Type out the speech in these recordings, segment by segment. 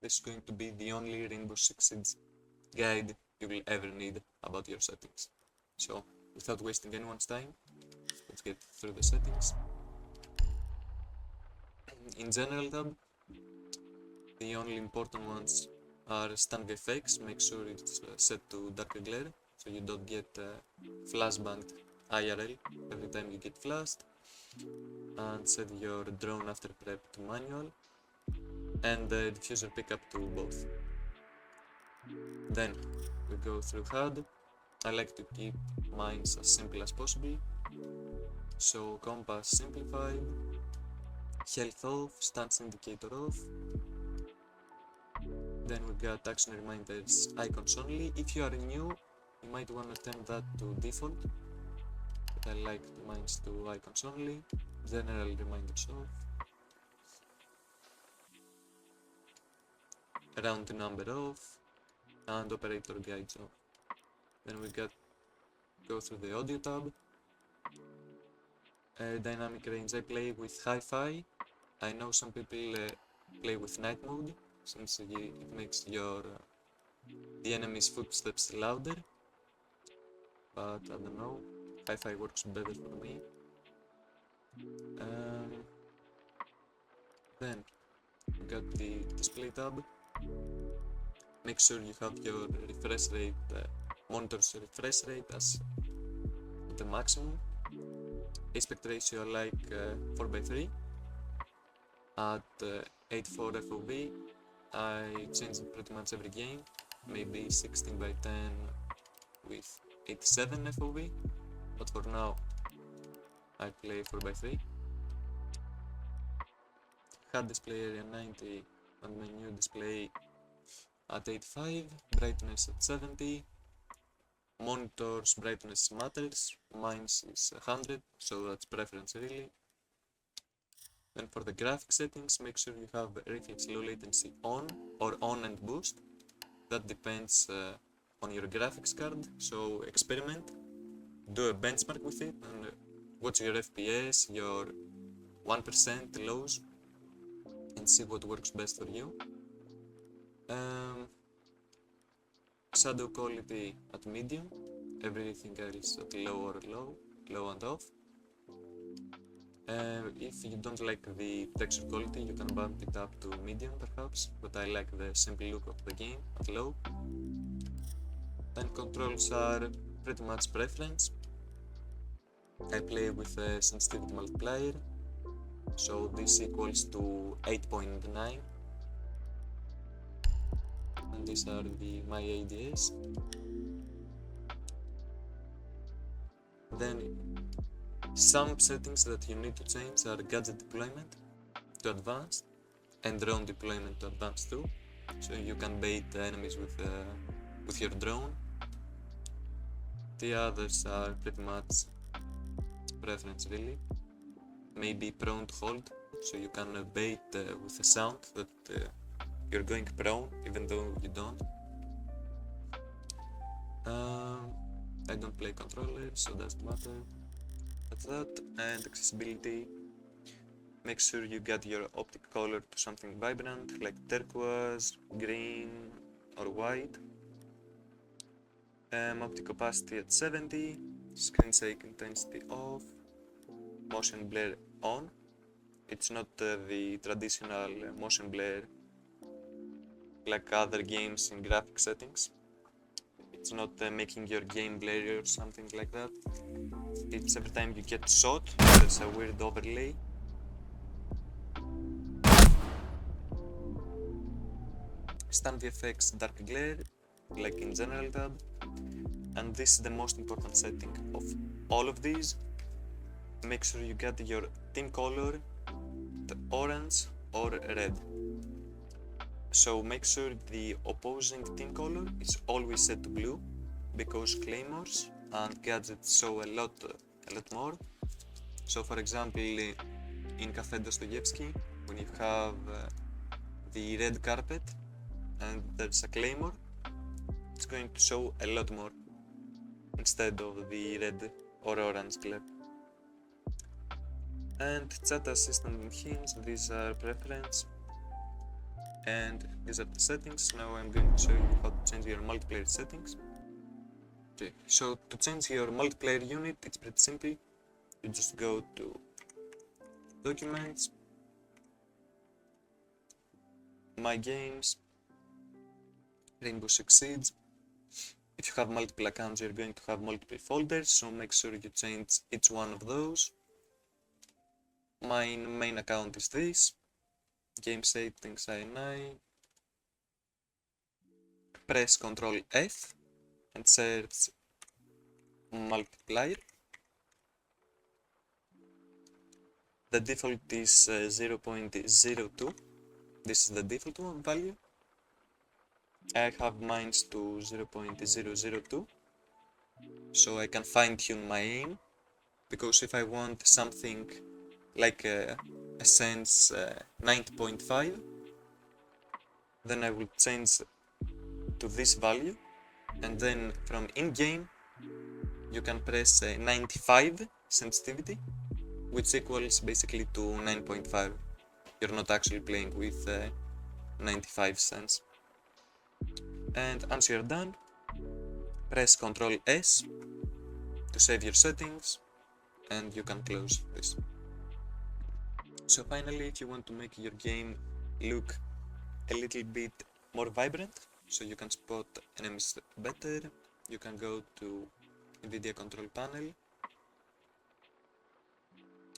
this is going to be the only Rainbow Six Siege guide you will ever need about your settings. So, without wasting anyone's time, let's get through the settings. In General tab, the only important ones are stun VFX. Make sure it's set to dark glare so you don't get flash banged IRL every time you get flashed, and set your drone after prep to manual and the diffuser pickup to both. Then we go through HUD. I like to keep mines as simple as possible, so compass simplified, health off, stance indicator off. Then we got action reminders icons only. If you are new, you might want to turn that to default, but I like mines to icons only. General reminders off. Round number off, and operator guides off. Then we go through the audio tab. Dynamic range, I play with hi-fi. I know some people play with night mode, since it makes the enemy's footsteps louder, but I don't know, hi-fi works better for me. Then we got the display tab. Make sure you have your refresh rate, monitor's refresh rate as the maximum. Aspect ratio I like 4:3 at 8:4 FOV. I change it pretty much every game, maybe 16:10 with 87 FOV, but for now I play 4:3. HUD display area 90 and menu display at 85, brightness at 70. Monitor's brightness matters, mine is 100, so that's preference really. Then for the graphics settings, make sure you have reflex low latency on or on and boost. That depends on your graphics card, so experiment, do a benchmark with it and watch your FPS, your 1% lows, and see what works best for you. Shadow quality at medium, everything else at low or low and off. If you don't like the texture quality, you can bump it up to medium perhaps, but I like the simple look of the game at low. Then controls are pretty much preference. I play with a sensitivity multiplier, so this equals to 8.9. And these are my ADS. Then some settings that you need to change are gadget deployment to advanced and drone deployment to advanced too, so you can bait the enemies with your drone. The others are pretty much preference really. Maybe prone to hold, so you can bait with a sound that you're going prone even though you don't. I don't play controller, so doesn't matter. That's that. And accessibility, make sure you get your optic color to something vibrant like turquoise, green or white. Optic opacity at 70, screen shake intensity off, motion blur on. It's not the traditional motion blur like other games in graphic settings. It's not making your game blurry or something like that. It's every time you get shot, there's a weird overlay. Stun VFX dark glare, like in general tab. And this is the most important setting of all of these. Make sure you get your team color, the orange or red. So make sure the opposing team color is always set to blue, because claymores and gadgets show a lot more. So for example, in Cafe Dostoevsky, when you have the red carpet and there's a claymore, it's going to show a lot more instead of the red or orange glare. And chat assistant and hints, these are preference. And these are the settings. Now I'm going to show you how to change your multiplayer settings. Okay, so to change your multiplayer unit, it's pretty simple. You just go to Documents, My Games, Rainbow Six Siege. If you have multiple accounts, you're going to have multiple folders, so make sure you change each one of those. My main account is this. Game settings I9. Press Ctrl F and search Multiplier. The default is 0.02. This is the default value. I have mine to 0.002, so I can fine tune my aim, because if I want something like a sense 90.5, then I will change to this value, and then from in-game you can press 95 sensitivity, which equals basically to 9.5. You're not actually playing with 95 cents. And once you're done, press Ctrl S to save your settings, and you can close this. So finally, if you want to make your game look a little bit more vibrant, so you can spot enemies better, you can go to Nvidia control panel.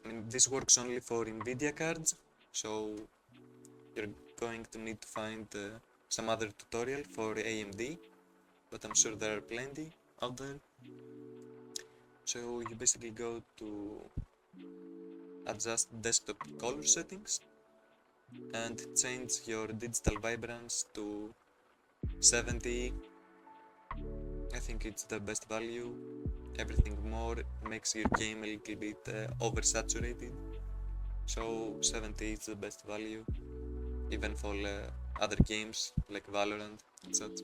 And this works only for Nvidia cards, so you're going to need to find some other tutorial for AMD, but I'm sure there are plenty out there. So you basically go to adjust desktop color settings and change your digital vibrance to 70. I think it's the best value. Everything more makes your game a little bit oversaturated, so 70 is the best value, even for other games like Valorant and such.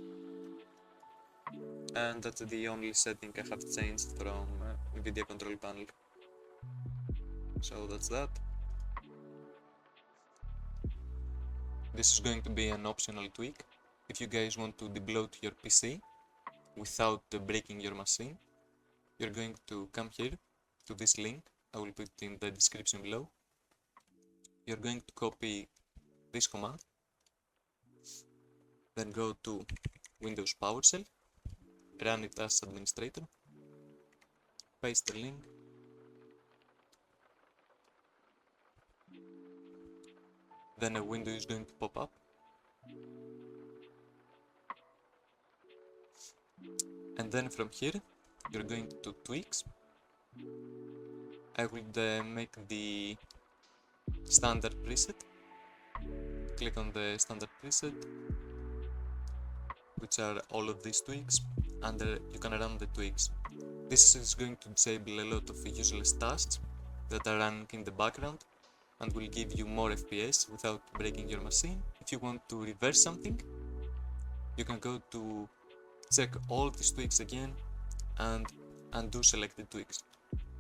And that's the only setting I have changed from Nvidia control panel. So that's that. This is going to be an optional tweak. If you guys want to debloat your PC without breaking your machine, you're going to come here to this link. I will put it in the description below. You're going to copy this command, then go to Windows PowerShell, run it as administrator, paste the link, then a window is going to pop up, and then from here you're going to tweaks. I will make the standard preset. Click on the standard preset, which are all of these tweaks, and you can run the tweaks. This is going to disable a lot of useless tasks that are running in the background and will give you more FPS without breaking your machine. If you want to reverse something, you can go to check all these tweaks again and undo selected tweaks.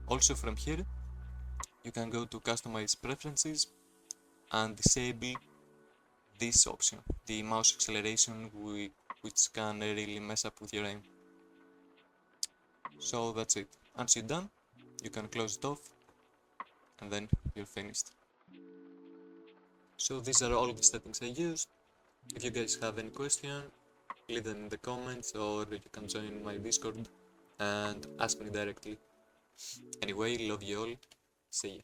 Also from here, you can go to customize preferences and disable this option, the mouse acceleration, which can really mess up with your aim. So that's it. Once you're done, you can close it off, and then you're finished. So these are all the settings I used. If you guys have any question, leave them in the comments, or you can join my Discord and ask me directly. Anyway, love you all. See ya.